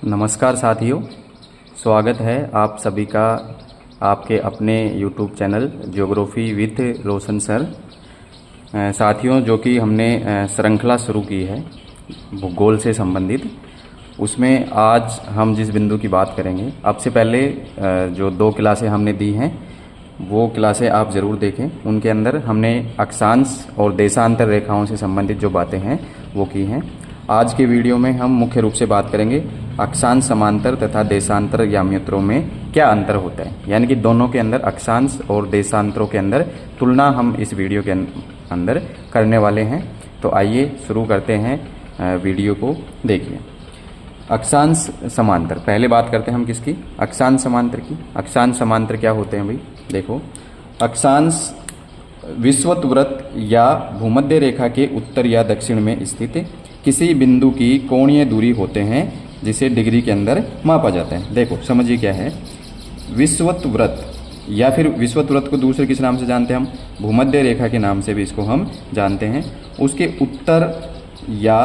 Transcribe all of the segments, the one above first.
नमस्कार साथियों, स्वागत है आप सभी का आपके अपने YouTube channel geography with Roshan sir. साथियों, जो कि हमने श्रृंखला शुरू की है भूगोल से संबंधित, उसमें आज हम जिस बिंदु की बात करेंगे, अब से पहले जो 2 क्लासें हमने दी हैं वो क्लासें आप ज़रूर देखें। उनके अंदर हमने अक्षांश और देशांतर रेखाओं से संबंधित जो बातें हैं वो की हैं। आज के वीडियो में हम मुख्य रूप से बात करेंगे अक्षांश समांतर तथा देशांतर याम्योत्तरों में क्या अंतर होता है, यानी कि दोनों के अंदर अक्षांश और देशांतरों के अंदर तुलना हम इस वीडियो के अंदर करने वाले हैं। तो आइए शुरू करते हैं, वीडियो को देखिए। अक्षांश समांतर, पहले बात करते हैं हम किसकी, अक्षांश समांतर की। अक्षांश समांतर क्या होते हैं भाई, देखो। अक्षांश विषुवत वृत्त या भूमध्य रेखा के उत्तर या दक्षिण में स्थित किसी बिंदु की कोणीय दूरी होते हैं जिसे डिग्री के अंदर मापा जाता है। देखो समझिए क्या है विषुवत वृत्त, या फिर विषुवत वृत्त को दूसरे किस नाम से जानते हैं हम, भूमध्य रेखा के नाम से भी इसको हम जानते हैं। उसके उत्तर या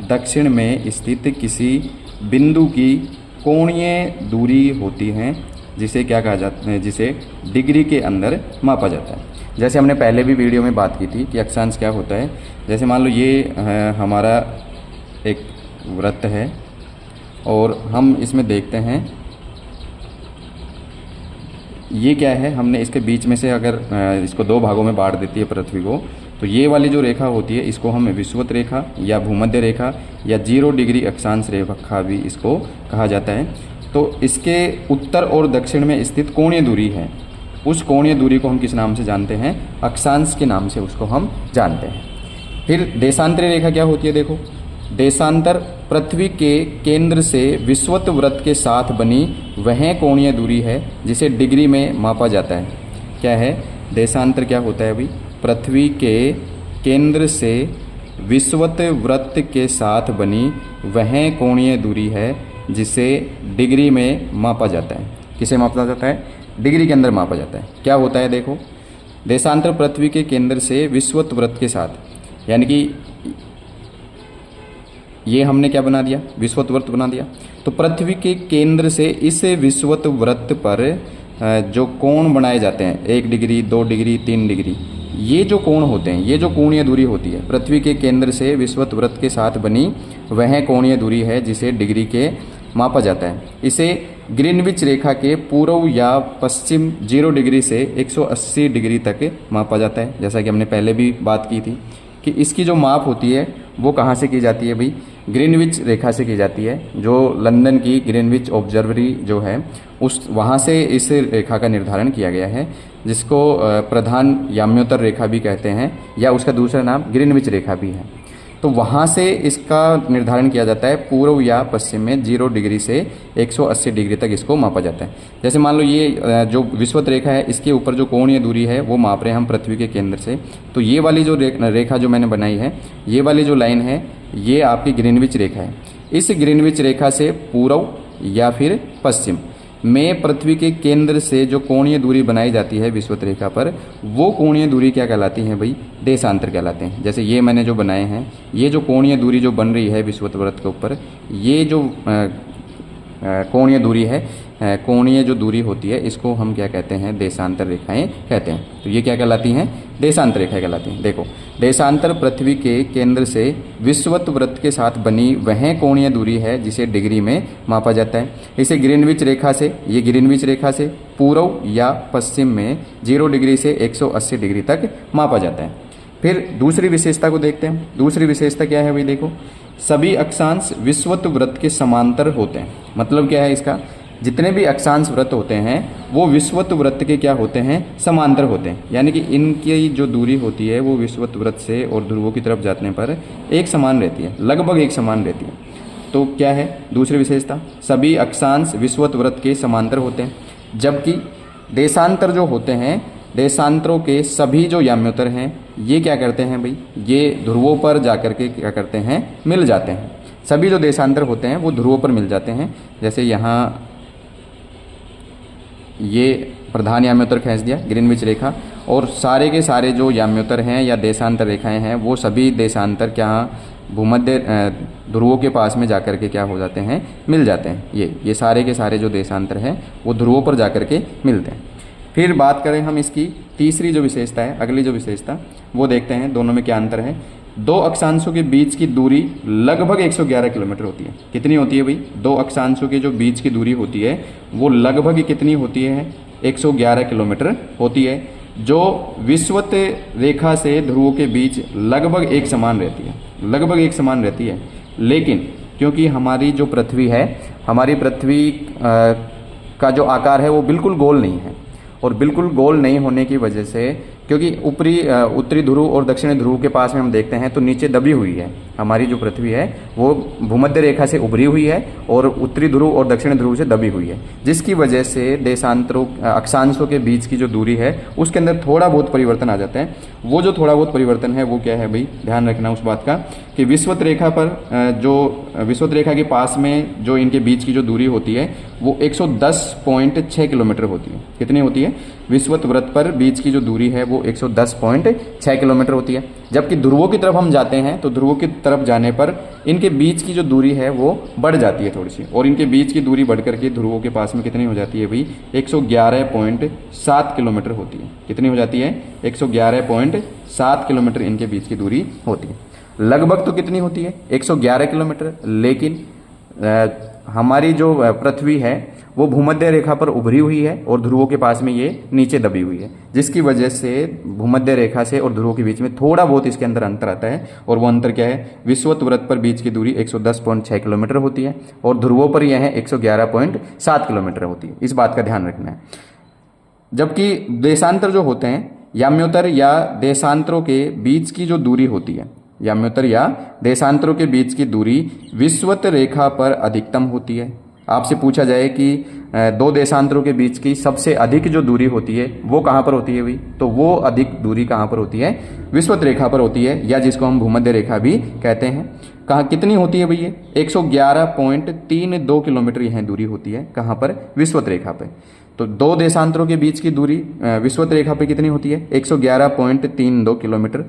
दक्षिण में स्थित किसी बिंदु की कोणीय दूरी होती है जिसे क्या कहा जाता है, जिसे डिग्री के अंदर मापा जाता है। जैसे हमने पहले भी वीडियो में बात की थी कि अक्षांश क्या होता है। जैसे मान लो ये हमारा एक वृत्त है और हम इसमें देखते हैं ये क्या है, हमने इसके बीच में से अगर इसको 2 भागों में बांट देती है पृथ्वी को, तो ये वाली जो रेखा होती है इसको हम विषुवत रेखा या भूमध्य रेखा या 0 डिग्री अक्षांश रेखा भी इसको कहा जाता है। तो इसके उत्तर और दक्षिण में स्थित कोणीय दूरी है, उस कोणीय दूरी को हम किस नाम से जानते हैं, अक्षांश के नाम से उसको हम जानते हैं। फिर देशांतरी रेखा क्या होती है, देखो। देशांतर पृथ्वी के केंद्र से विषुवत वृत्त के साथ बनी वह कोणीय दूरी है जिसे डिग्री में मापा जाता है। क्या है देशांतर, क्या होता है अभी, पृथ्वी के केंद्र से विषुवत वृत्त के साथ बनी वह कोणीय दूरी है जिसे डिग्री में मापा जाता है। किसे मापा जाता है, डिग्री के अंदर मापा जाता है। क्या होता है, देखो। देशांतर पृथ्वी के केंद्र से विषुवत वृत्त के साथ, यानी कि ये हमने क्या बना दिया, विषुवत वृत्त बना दिया। तो पृथ्वी के केंद्र से इस विषुवत वृत्त पर जो कोण बनाए जाते हैं, 1 डिग्री 2 डिग्री 3 डिग्री, ये जो कोण होते हैं, ये जो कोणीय दूरी होती है पृथ्वी के केंद्र से विषुवत वृत्त के साथ बनी वह कोणीय दूरी है जिसे डिग्री के मापा जाता है। इसे ग्रीनविच रेखा के पूर्व या पश्चिम 0 डिग्री से 180 डिग्री तक मापा जाता है। जैसा कि हमने पहले भी बात की थी कि इसकी जो माप होती है वो कहाँ से की जाती है भाई, ग्रीनविच रेखा से की जाती है। जो लंदन की ग्रीनविच ऑब्जर्वरी जो है उस वहाँ से इस रेखा का निर्धारण किया गया है, जिसको प्रधान याम्योत्तर रेखा भी कहते हैं, या उसका दूसरा नाम ग्रीनविच रेखा भी है। तो वहाँ से इसका निर्धारण किया जाता है, पूर्व या पश्चिम में 0 डिग्री से 180 डिग्री तक इसको मापा जाता है। जैसे मान लो ये जो विषुवत रेखा है इसके ऊपर जो कोणीय दूरी है वो माप रहे हैं हम पृथ्वी के केंद्र से। तो ये वाली जो रेखा जो मैंने बनाई है, ये वाली जो लाइन है, ये आपकी ग्रीनविच रेखा है। इस ग्रीनविच रेखा से पूर्व या फिर पश्चिम में पृथ्वी के केंद्र से जो कोणीय दूरी बनाई जाती है विषुवत रेखा पर, वो कोणीय दूरी क्या कहलाती है भाई, देशांतर कहलाते हैं। जैसे ये मैंने जो बनाए हैं, ये जो कोणीय दूरी जो बन रही है विषुवत वृत्त के ऊपर, ये जो कोणीय दूरी है, कोणीय जो दूरी होती है, इसको हम क्या कहते हैं, देशांतर रेखाएं कहते हैं। तो ये क्या कहलाती हैं, देशांतर रेखाएं कहलाती हैं। देखो, देशांतर पृथ्वी के केंद्र से विषुवत वृत्त के साथ बनी वह कोणीय दूरी है जिसे डिग्री में मापा जाता है। इसे ग्रीनविच रेखा से, ये ग्रीनविच रेखा से पूर्व या पश्चिम में 0 डिग्री से 180 डिग्री तक मापा जाता है। फिर दूसरी विशेषता को देखते हैं। दूसरी विशेषता क्या है भाई, देखो। सभी अक्षांश विषुवत वृत्त के समांतर होते हैं। मतलब क्या है इसका, जितने भी अक्षांश वृत्त होते हैं वो विषुवत वृत्त के क्या होते हैं, समांतर होते हैं। यानी कि इनकी जो दूरी होती है वो विषुवत वृत्त से और ध्रुवों की तरफ जाने पर एक समान रहती है, लगभग एक समान रहती है। तो क्या है दूसरी विशेषता, सभी अक्षांश विषुवत वृत्त के समांतर होते हैं। जबकि देशांतर जो होते हैं, देशांतरों के सभी जो याम्योत्तर हैं ये क्या करते हैं भाई, ये ध्रुवों पर जाकर के क्या करते हैं, मिल जाते हैं। सभी जो देशांतर होते हैं वो ध्रुवों पर मिल जाते हैं। जैसे यहाँ ये प्रधान याम्योत्तर खींच दिया ग्रीनविच रेखा, और सारे के सारे जो याम्योत्तर हैं या देशांतर रेखाएं हैं वो सभी देशांतर क्या भूमध्य ध्रुवों के पास में जाकर के क्या हो जाते हैं, मिल जाते हैं। ये सारे के सारे जो देशांतर हैं वो ध्रुवों पर जाकर के मिलते हैं। फिर बात करें हम इसकी तीसरी जो विशेषता है, अगली जो विशेषता वो देखते हैं दोनों में क्या अंतर है। दो अक्षांशों के बीच की दूरी लगभग 111 किलोमीटर होती है। कितनी होती है भाई? दो अक्षांशों के जो बीच की दूरी होती है वो लगभग कितनी होती है? 111 किलोमीटर होती है, जो विषुवत रेखा से ध्रुवों के बीच लगभग एक समान रहती है, लगभग एक समान रहती है। लेकिन क्योंकि हमारी जो पृथ्वी है, हमारी पृथ्वी का जो आकार है वो बिल्कुल गोल नहीं है, और बिल्कुल गोल नहीं होने की वजह से, क्योंकि उत्तरी ध्रुव और दक्षिणी ध्रुव के पास में हम देखते हैं तो नीचे दबी हुई है हमारी जो पृथ्वी है, वो भूमध्य रेखा से उभरी हुई है और उत्तरी ध्रुव और दक्षिणी ध्रुव से दबी हुई है, जिसकी वजह से देशांतरों अक्षांशों के बीच की जो दूरी है उसके अंदर थोड़ा बहुत परिवर्तन आ जाता है। वो जो थोड़ा बहुत परिवर्तन है वो क्या है भाई? ध्यान रखना उस बात का कि विषुवत रेखा पर जो विषुवत रेखा के पास में जो इनके बीच की जो दूरी होती है वो 110.6 किलोमीटर होती है। कितनी होती है? विषुवत वृत्त पर बीच की जो दूरी है वो 110.6 किलोमीटर होती है। जबकि ध्रुवों की तरफ हम जाते हैं तो ध्रुवों की तरफ जाने पर इनके बीच की जो दूरी है वो बढ़ जाती है थोड़ी सी, और इनके बीच की दूरी बढ़ करके ध्रुवों के पास में कितनी हो जाती है भाई? 111.7 किलोमीटर होती है। कितनी हो जाती है? 111.7 किलोमीटर इनके बीच की दूरी होती है। लगभग तो कितनी होती है? 111 किलोमीटर, लेकिन हमारी जो पृथ्वी है वो भूमध्य रेखा पर उभरी हुई है और ध्रुवों के पास में ये नीचे दबी हुई है, जिसकी वजह से भूमध्य रेखा से और ध्रुवों के बीच में थोड़ा बहुत इसके अंदर अंतर आता है। और वो अंतर क्या है? विषुवत वृत्त पर बीच की दूरी 110.6 किलोमीटर होती है और ध्रुवों पर यह 111.7 किलोमीटर होती है। इस बात का ध्यान रखना है। जबकि देशांतर जो होते हैं, याम्योत्तर या देशांतरों के बीच की जो दूरी होती है, याम्योत्तर या देशांतरों के बीच की दूरी विषुवत रेखा पर अधिकतम होती है। आपसे पूछा जाए कि दो देशांतरों के बीच की सबसे अधिक जो दूरी होती है वो कहाँ पर होती है भाई? तो वो अधिक दूरी कहाँ पर होती है? विषुवत रेखा पर होती है, या जिसको हम भूमध्य रेखा भी कहते हैं। कहाँ कितनी होती है भाई? ये 111.32 किलोमीटर यह दूरी होती है। कहाँ पर? विषुवत रेखा पे। तो दो देशांतरों के बीच की दूरी विषुवत रेखा पे कितनी होती है? 111.32 किलोमीटर।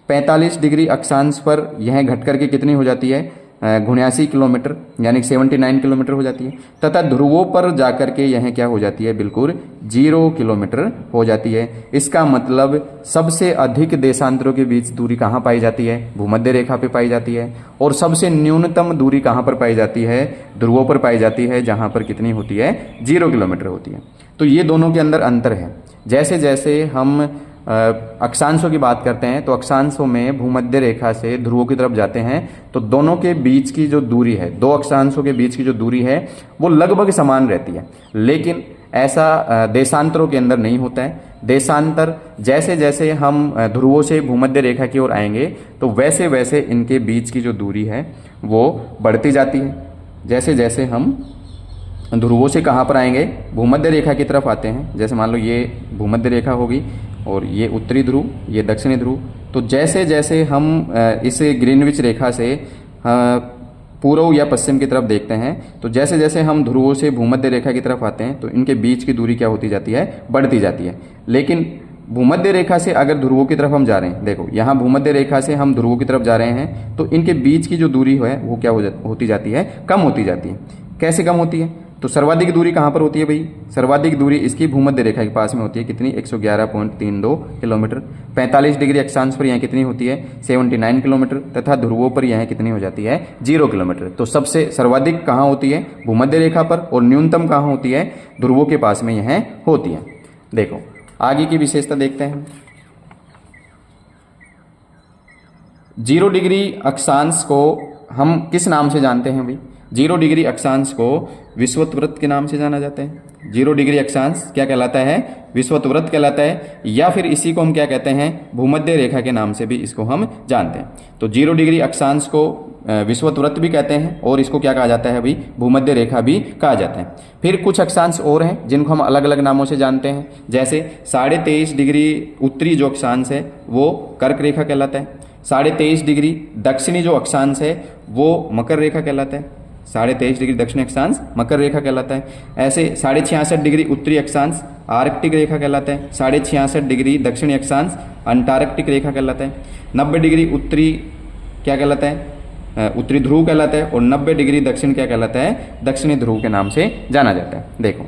45 डिग्री अक्षांश पर यह घट करके कितनी हो जाती है? 79 किलोमीटर, यानी 79 किलोमीटर हो जाती है। तथा ध्रुवों पर जाकर के यह क्या हो जाती है? बिल्कुल 0 किलोमीटर हो जाती है। इसका मतलब सबसे अधिक देशांतरों के बीच दूरी कहाँ पाई जाती है? भूमध्य रेखा पे पाई जाती है। और सबसे न्यूनतम दूरी कहाँ पर पाई जाती है? ध्रुवों पर पाई जाती है, जहाँ पर कितनी होती है? 0 किलोमीटर होती है। तो ये दोनों के अंदर अंतर है। जैसे जैसे हम अक्षांशों की बात करते हैं तो अक्षांशों में भूमध्य रेखा से ध्रुवों की तरफ जाते हैं तो दोनों के बीच की जो दूरी है, दो अक्षांशों के बीच की जो दूरी है वो लगभग समान रहती है। लेकिन ऐसा देशांतरों के अंदर नहीं होता है। देशांतर जैसे जैसे हम ध्रुवों से भूमध्य रेखा की ओर आएंगे तो वैसे वैसे इनके बीच की जो दूरी है वो बढ़ती जाती है। जैसे जैसे हम ध्रुवों से कहाँ पर आएंगे? भूमध्य रेखा की तरफ आते हैं। जैसे मान लो ये भूमध्य रेखा होगी और ये उत्तरी ध्रुव, ये दक्षिणी ध्रुव। तो जैसे जैसे हम इस ग्रीनविच रेखा से पूर्व या पश्चिम की तरफ देखते हैं तो जैसे जैसे हम ध्रुवों से भूमध्य रेखा की तरफ आते हैं तो इनके बीच की दूरी क्या होती जाती है? बढ़ती जाती है। लेकिन भूमध्य रेखा से अगर ध्रुवों की तरफ हम जा रहे हैं, देखो यहाँ भूमध्य रेखा से हम ध्रुवों की तरफ जा रहे हैं तो इनके बीच की जो दूरी है वो क्या होती जाती है? कम होती जाती है। कैसे कम होती है? तो सर्वाधिक दूरी कहाँ पर होती है भाई? सर्वाधिक दूरी इसकी भूमध्य रेखा के पास में होती है। कितनी? 111.32 किलोमीटर। 45 डिग्री अक्षांश पर यहाँ कितनी होती है? 79 किलोमीटर। तथा ध्रुवों पर यहाँ कितनी हो जाती है? 0 किलोमीटर। तो सबसे सर्वाधिक कहाँ होती है? भूमध्य रेखा पर, और न्यूनतम कहाँ होती है? ध्रुवों के पास में यह होती है। देखो आगे की विशेषता देखते हैं। 0 डिग्री अक्षांश को हम किस नाम से जानते हैं भाई? 0 डिग्री अक्षांश को विषुवत वृत्त के नाम से जाना जाता है। 0 डिग्री अक्षांश क्या कहलाता है? विषुवत वृत्त कहलाता है, या फिर इसी को हम क्या कहते हैं? भूमध्य रेखा के नाम से भी इसको हम जानते हैं। तो 0 डिग्री अक्षांश को विषुवत वृत्त भी कहते हैं और इसको क्या कहा जाता है भाई? भूमध्य रेखा भी कहा जाता है। फिर कुछ अक्षांश और हैं जिनको हम अलग अलग नामों से जानते हैं। जैसे 23.5 डिग्री उत्तरी जो अक्षांश है वो कर्क रेखा कहलाता है। 23.5 डिग्री दक्षिणी जो अक्षांश है वो मकर रेखा कहलाता है। 23.5 डिग्री दक्षिणी अक्षांश मकर रेखा कहलाता है। ऐसे 66.5 डिग्री उत्तरी अक्षांश आर्कटिक रेखा कहलाता है। 66.5 डिग्री दक्षिणी अक्षांश अंटार्कटिक रेखा कहलाता है। 90 डिग्री उत्तरी क्या कहलाता है? उत्तरी ध्रुव कहलाता है, और 90 डिग्री दक्षिण क्या कहलाता है, दक्षिणी ध्रुव के नाम से जाना जाता है। देखो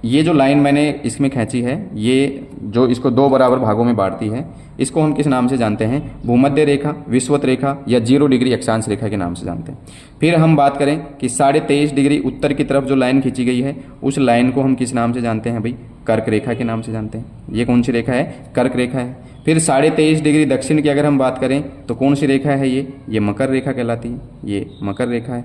ये जो लाइन मैंने इसमें खींची है, ये जो इसको दो बराबर भागों में बांटती है, इसको हम किस नाम से जानते हैं, भूमध्य रेखा, विषुवत रेखा या 0 डिग्री अक्षांश रेखा के नाम से जानते हैं। फिर हम बात करें कि 23.5 डिग्री उत्तर की तरफ जो लाइन खींची गई है, उस लाइन को हम किस नाम से जानते हैं भाई, कर्क रेखा के नाम से जानते हैं। ये कौन सी रेखा है, कर्क रेखा है। फिर 23.5 डिग्री दक्षिण की अगर हम बात करें तो कौन सी रेखा है, ये मकर रेखा कहलाती है, ये मकर रेखा है।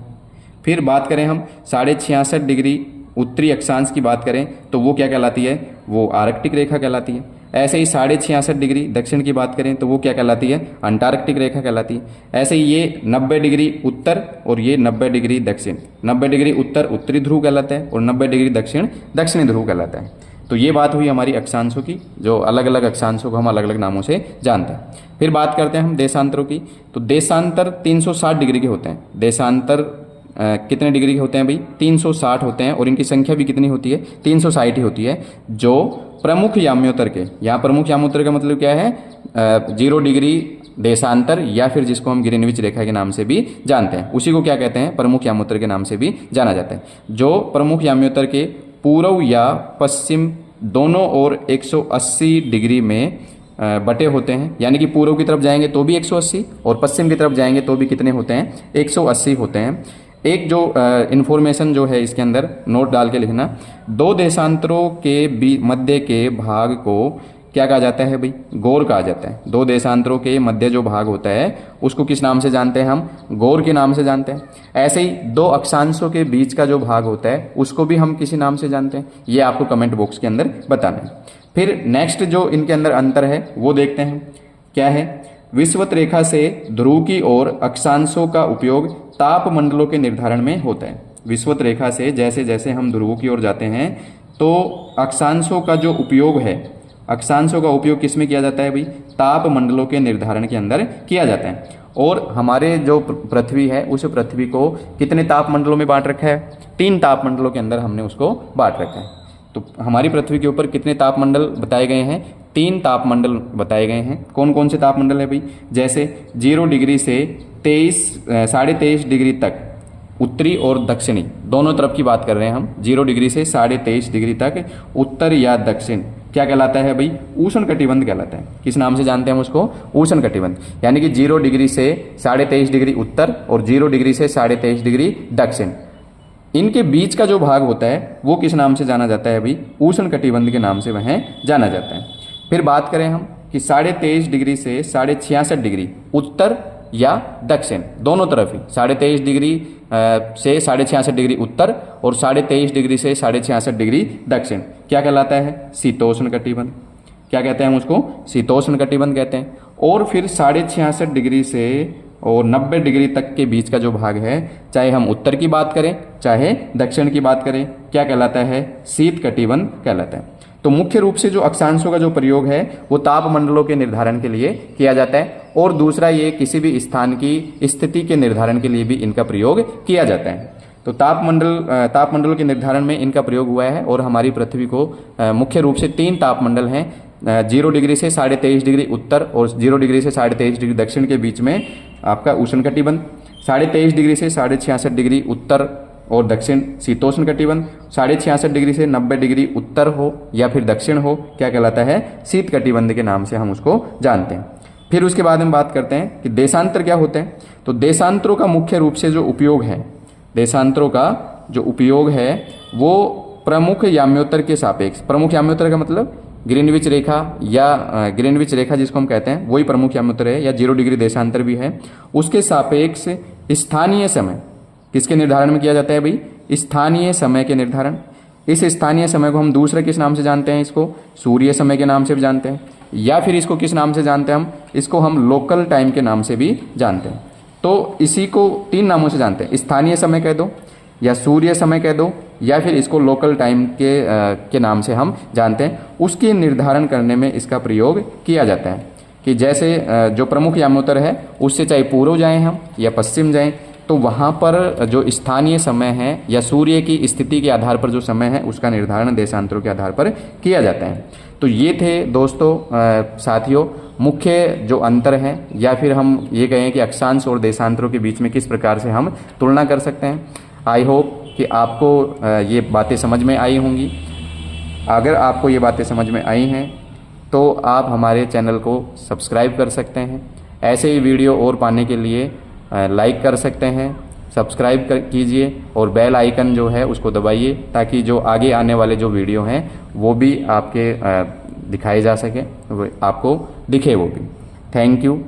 फिर बात करें हम 66.5 डिग्री उत्तरी अक्षांश की बात करें तो वो क्या कहलाती है, वो आर्कटिक रेखा कहलाती है। ऐसे ही 66.5 डिग्री दक्षिण की बात करें तो वो क्या कहलाती है, अंटार्कटिक रेखा कहलाती है। ऐसे ही ये 90 डिग्री उत्तर और ये 90 डिग्री दक्षिण, 90 डिग्री उत्तर उत्तरी ध्रुव कहलाता है और 90 डिग्री दक्षिण दक्षिणी ध्रुव कहलाता है। तो ये बात हुई हमारी अक्षांशों की, जो अलग अलग अक्षांशों को हम अलग अलग नामों से जानते हैं। फिर बात करते हैं हम देशांतरों की। तो देशांतर 360 डिग्री के होते हैं। देशांतर कितने डिग्री के होते हैं भाई, 360 होते हैं, और इनकी संख्या भी कितनी होती है, 360 ही होती है। जो प्रमुख याम्योत्तर के, यहाँ प्रमुख याम्योत्तर का मतलब क्या है, 0 डिग्री देशांतर, या फिर जिसको हम ग्रीनविच रेखा के नाम से भी जानते हैं, उसी को क्या कहते हैं, प्रमुख याम्योत्तर के नाम से भी जाना जाता है। जो प्रमुख याम्योत्तर के पूर्व या पश्चिम दोनों ओर 180 डिग्री में बटे होते हैं, यानी कि पूर्व की तरफ जाएंगे तो भी 180 और पश्चिम की तरफ जाएंगे तो भी कितने होते हैं, 180 होते हैं। एक जो इन्फॉर्मेशन जो है इसके अंदर नोट डाल के लिखना, दो देशांतरों के मध्य के भाग को क्या कहा जाता है भाई, गौर कहा जाता है। दो देशांतरों के मध्य जो भाग होता है उसको किस नाम से जानते हैं हम, गौर के नाम से जानते हैं। ऐसे ही दो अक्षांशों के बीच का जो भाग होता है उसको भी हम किसी नाम से जानते हैं, ये आपको कमेंट बॉक्स के अंदर बताना है। फिर नेक्स्ट जो इनके अंदर अंतर है वो देखते हैं, क्या है, विषुवत रेखा से ध्रुव की ओर अक्षांशों का उपयोग ताप मंडलों के निर्धारण में होता है। विषुवत रेखा से जैसे जैसे हम ध्रुवों की ओर जाते हैं तो अक्षांशों का जो उपयोग है, अक्षांशों का उपयोग किस में किया जाता है भाई, ताप मंडलों के निर्धारण के अंदर किया जाता है। और हमारे जो पृथ्वी है उस पृथ्वी को कितने ताप मंडलों में बांट रखा है, 3 ताप मंडलों के अंदर हमने उसको बांट रखा है। तो हमारी पृथ्वी के ऊपर कितने तापमंडल बताए गए हैं, 3 तापमंडल बताए गए हैं। कौन कौन से तापमंडल है भाई, जैसे 0 डिग्री से 23.5 डिग्री तक उत्तरी और दक्षिणी दोनों तरफ की बात कर रहे हैं हम। 0 डिग्री से 23.5 डिग्री तक उत्तर या दक्षिण क्या कहलाता है भाई, उष्ण कटिबंध कहलाता है। किस नाम से जानते हैं हम उसको, उष्ण कटिबंध। यानी कि 0 डिग्री से 23.5 डिग्री उत्तर और 0 डिग्री से 23.5 डिग्री दक्षिण, इनके बीच का जो भाग होता है वो किस नाम से जाना जाता है भाई, उष्ण कटिबंध के नाम से वह जाना जाता है। फिर बात करें हम कि 23.5 डिग्री से 66.5 डिग्री उत्तर या दक्षिण दोनों तरफ ही, 23.5 डिग्री से 66.5 डिग्री उत्तर और 23.5 डिग्री से 66.5 डिग्री दक्षिण क्या कहलाता है, शीतोष्ण कटिबंध। क्या कहते हैं हम उसको, शीतोष्ण कटिबंध कहते हैं। और फिर 66.5 डिग्री से और 90 डिग्री तक के बीच का जो भाग है, चाहे हम उत्तर की बात करें चाहे दक्षिण की बात करें, क्या कहलाता है, शीत कटिबंध कहलाता है। तो मुख्य रूप से जो अक्षांशों का जो प्रयोग है वो ताप मंडलों के निर्धारण के लिए किया जाता है, और दूसरा ये किसी भी स्थान की स्थिति के निर्धारण के लिए भी इनका प्रयोग किया जाता है। तो तापमंडलों के निर्धारण में इनका प्रयोग हुआ है। और हमारी पृथ्वी को मुख्य रूप से 3 तापमंडल हैं, 0 डिग्री से 23.5 डिग्री उत्तर और 0 डिग्री से 23.5 डिग्री दक्षिण के बीच में आपका उष्ण कटिबंध, 23.5 डिग्री से 66.5 डिग्री उत्तर और दक्षिण शीतोष्ण कटिबंध, 66.5 डिग्री से 90 डिग्री उत्तर हो या फिर दक्षिण हो क्या कहलाता है, शीत कटिबंध के नाम से हम उसको जानते हैं। फिर उसके बाद हम बात करते हैं कि देशांतर क्या होते हैं। तो देशांतरों का मुख्य रूप से जो उपयोग है, देशांतरों का जो उपयोग है वो प्रमुख याम्योत्तर के सापेक्ष, प्रमुख याम्योत्तर का मतलब ग्रीनविच रेखा या ग्रीनविच रेखा जिसको हम कहते हैं वही प्रमुख याम्योत्तर है, या 0 डिग्री देशांतर भी है, उसके सापेक्ष स्थानीय समय किसके निर्धारण में किया जाता है भाई, स्थानीय समय के निर्धारण। इस स्थानीय समय को हम दूसरे किस नाम से जानते हैं, इसको सूर्य समय के नाम से भी जानते हैं, या फिर इसको किस नाम से जानते हैं हम, इसको हम लोकल टाइम के नाम से भी जानते हैं। तो इसी को 3 नामों से जानते हैं, स्थानीय समय कह दो या सूर्य समय कह दो या फिर इसको लोकल टाइम के नाम से हम जानते हैं। उसके निर्धारण करने में इसका प्रयोग किया जाता है कि जैसे जो प्रमुख याम्योत्तर है उससे चाहे पूर्व जाएं हम या पश्चिम जाएं तो वहाँ पर जो स्थानीय समय है या सूर्य की स्थिति के आधार पर जो समय है उसका निर्धारण देशांतरों के आधार पर किया जाता है। तो ये थे दोस्तों साथियों मुख्य जो अंतर है, या फिर हम ये कहें कि अक्षांश और देशांतरों के बीच में किस प्रकार से हम तुलना कर सकते हैं। आई होप कि आपको ये बातें समझ में आई होंगी। अगर आपको ये बातें समझ में आई हैं तो आप हमारे चैनल को सब्सक्राइब कर सकते हैं। ऐसे ही वीडियो और पाने के लिए लाइक कर सकते हैं, सब्सक्राइब कीजिए और बेल आइकन जो है उसको दबाइए, ताकि जो आगे आने वाले जो वीडियो हैं वो भी आपके दिखाए जा सके, वो आपको दिखे वो भी। Thank you.